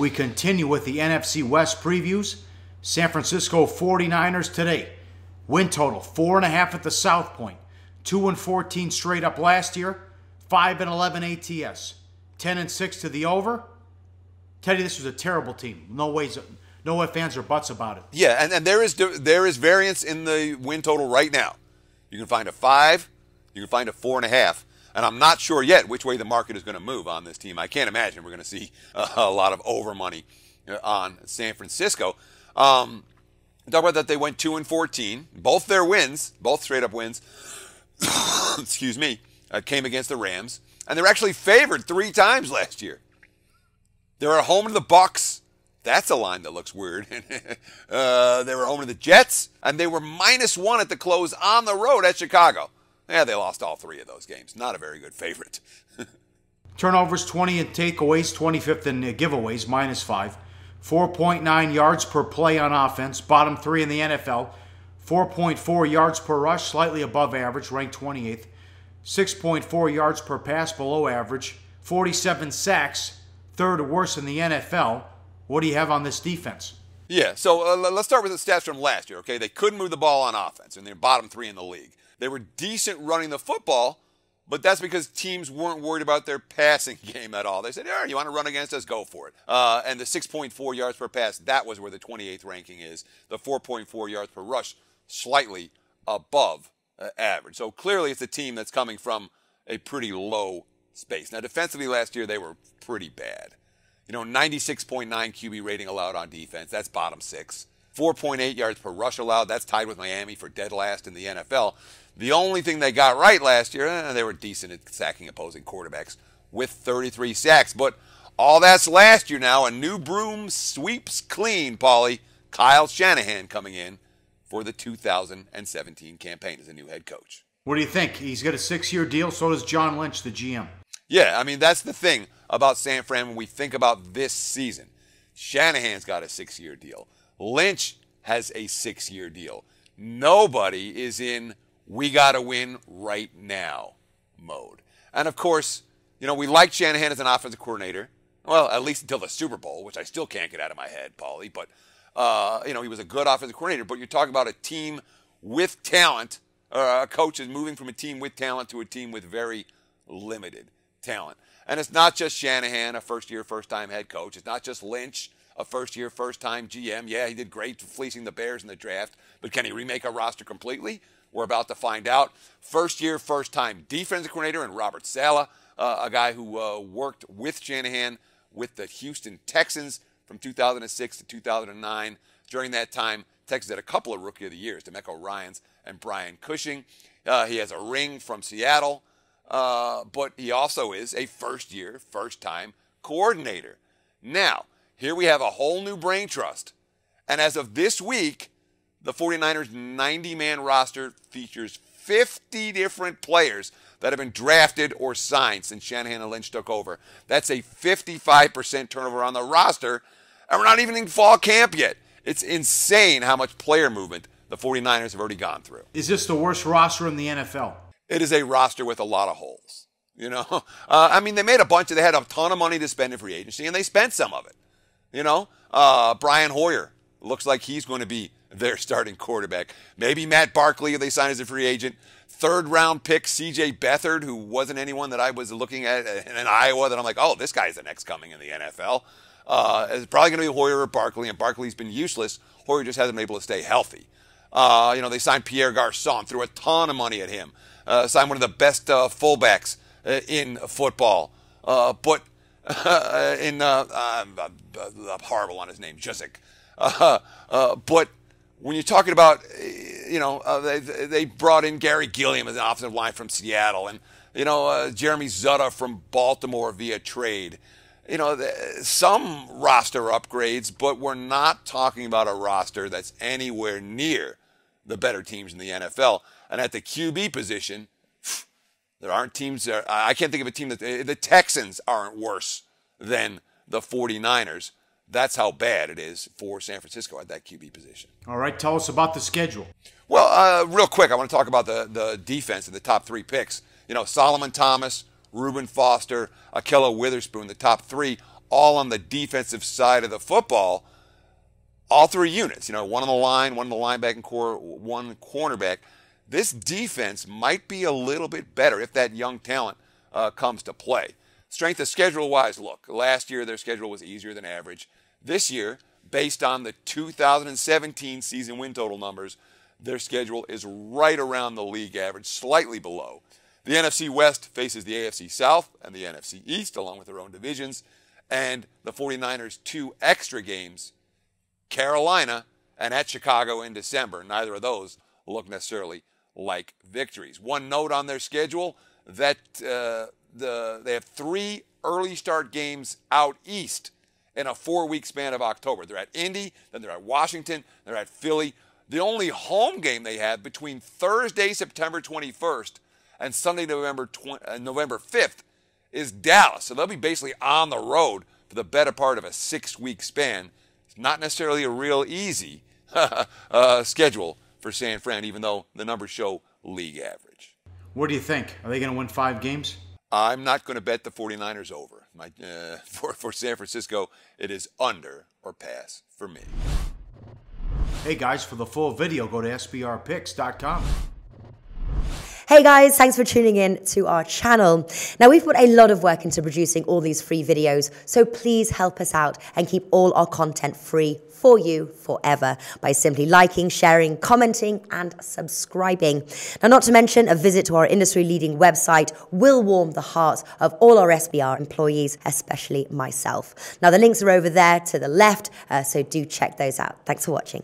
We continue with the NFC West previews. San Francisco 49ers today. Win total 4.5 at the South Point. 2-14 straight up last year. 5-11 ATS. 10-6 to the over. Teddy, this was a terrible team. No ifs, ands, or buts about it. Yeah, and there is variance in the win total right now. You can find a 5, you can find a 4.5, and I'm not sure yet which way the market is going to move on this team. I can't imagine we're going to see a lot of over money on San Francisco. Talk about that they went 2-14. Both their wins, both straight up wins, excuse me, came against the Rams, and they're actually favored 3 times last year. They were home to the Bucs. That's a line that looks weird. They were home to the Jets, and they were -1 at the close on the road at Chicago. Yeah, they lost all 3 of those games. Not a very good favorite. Turnovers 20 in takeaways, 25th in giveaways, -5. 4.9 yards per play on offense, bottom 3 in the NFL. 4.4 yards per rush, slightly above average, ranked 28th. 6.4 yards per pass, below average. 47 sacks, third worst in the NFL. What do you have on this defense? Yeah, so let's start with the stats from last year, okay? They couldn't move the ball on offense, and they're bottom 3 in the league. They were decent running the football, but that's because teams weren't worried about their passing game at all. They said, you want to run against us? Go for it. And the 6.4 yards per pass, that was where the 28th ranking is. The 4.4 yards per rush, slightly above average. So clearly it's a team that's coming from a pretty low space. Now, defensively last year, they were pretty bad. 96.9 QB rating allowed on defense. That's bottom 6. 4.8 yards per rush allowed. That's tied with Miami for dead last in the NFL. The only thing they got right last year, they were decent at sacking opposing quarterbacks with 33 sacks. But all that's last year now. A new broom sweeps clean, Pauly. Kyle Shanahan coming in for the 2017 campaign as a new head coach. What do you think? He's got a 6-year deal. So does John Lynch, the GM. Yeah, I mean, that's the thing about San Fran when we think about this season. Shanahan's got a 6-year deal. Lynch has a 6-year deal. Nobody is in we got to win right now mode. And, of course, we like Shanahan as an offensive coordinator. Well, at least until the Super Bowl, which I still can't get out of my head, Pauly. But, he was a good offensive coordinator. But you're talking about a team with talent. A coach is moving from a team with talent to a team with very limited talent. And it's not just Shanahan, a first-year, first-time head coach. It's not just Lynch, a first-year, first-time GM. Yeah, he did great fleecing the Bears in the draft, but can he remake a roster completely? We're about to find out. First-year, first-time defensive coordinator in Robert Saleh, a guy who worked with Shanahan with the Houston Texans from 2006 to 2009. During that time, Texans had a couple of Rookie of the Years, DeMeco Ryans and Brian Cushing. He has a ring from Seattle. But he also is a first-year, first-time coordinator. Now, here we have a whole new brain trust. And as of this week, the 49ers' 90-man roster features 50 different players that have been drafted or signed since Shanahan and Lynch took over. That's a 55% turnover on the roster, and we're not even in fall camp yet. It's insane how much player movement the 49ers have already gone through. Is this the worst roster in the NFL? It is a roster with a lot of holes. They made a bunch they had a ton of money to spend in free agency, and they spent some of it. Brian Hoyer looks like he's going to be their starting quarterback. Maybe Matt Barkley, if they sign as a free agent. 3rd-round pick C.J. Beathard, who wasn't anyone that I was looking at in Iowa that I'm like, oh, this guy's the next coming in the NFL. It's probably going to be Hoyer or Barkley, and Barkley's been useless. Hoyer just hasn't been able to stay healthy. They signed Pierre Garçon, threw a ton of money at him. Signed one of the best fullbacks in football. But I'm horrible on his name, Jusik. But when you're talking about, they brought in Gary Gilliam as an offensive line from Seattle, and, Jeremy Zutta from Baltimore via trade. Some roster upgrades, but we're not talking about a roster that's anywhere near the better teams in the NFL. And at the QB position, there aren't teams there. I can't think of a team that the Texans aren't worse than the 49ers. That's how bad it is for San Francisco at that QB position. All right, tell us about the schedule. Well, real quick, I want to talk about the defense and the top 3 picks. Solomon Thomas, Reuben Foster, Ahkello Witherspoon, the top 3, all on the defensive side of the football. All three units, one on the line, one in the linebacking core, one cornerback. This defense might be a little bit better if that young talent comes to play. Strength of schedule-wise, look, last year their schedule was easier than average. This year, based on the 2017 season win total numbers, their schedule is right around the league average, slightly below. The NFC West faces the AFC South and the NFC East, along with their own divisions, and the 49ers 2 extra games, Carolina and at Chicago in December. Neither of those look necessarily like victories. One note on their schedule, that they have 3 early start games out east in a 4-week span of October. They're at Indy, then they're at Washington, they're at Philly. The only home game they have between Thursday, September 21st and Sunday, November 5th is Dallas. So they'll be basically on the road for the better part of a 6-week span. It's not necessarily a real easy schedule for San Fran, even though the numbers show league average. What do you think? Are they going to win 5 games? I'm not going to bet the 49ers over. For San Francisco, it is under or pass for me. Hey guys, for the full video, go to sbrpicks.com. Hey guys, thanks for tuning in to our channel. Now, we've put a lot of work into producing all these free videos, so please help us out and keep all our content free for you forever by simply liking, sharing, commenting, and subscribing. Now, not to mention, a visit to our industry-leading website will warm the hearts of all our SBR employees, especially myself. Now, the links are over there to the left, so do check those out. Thanks for watching.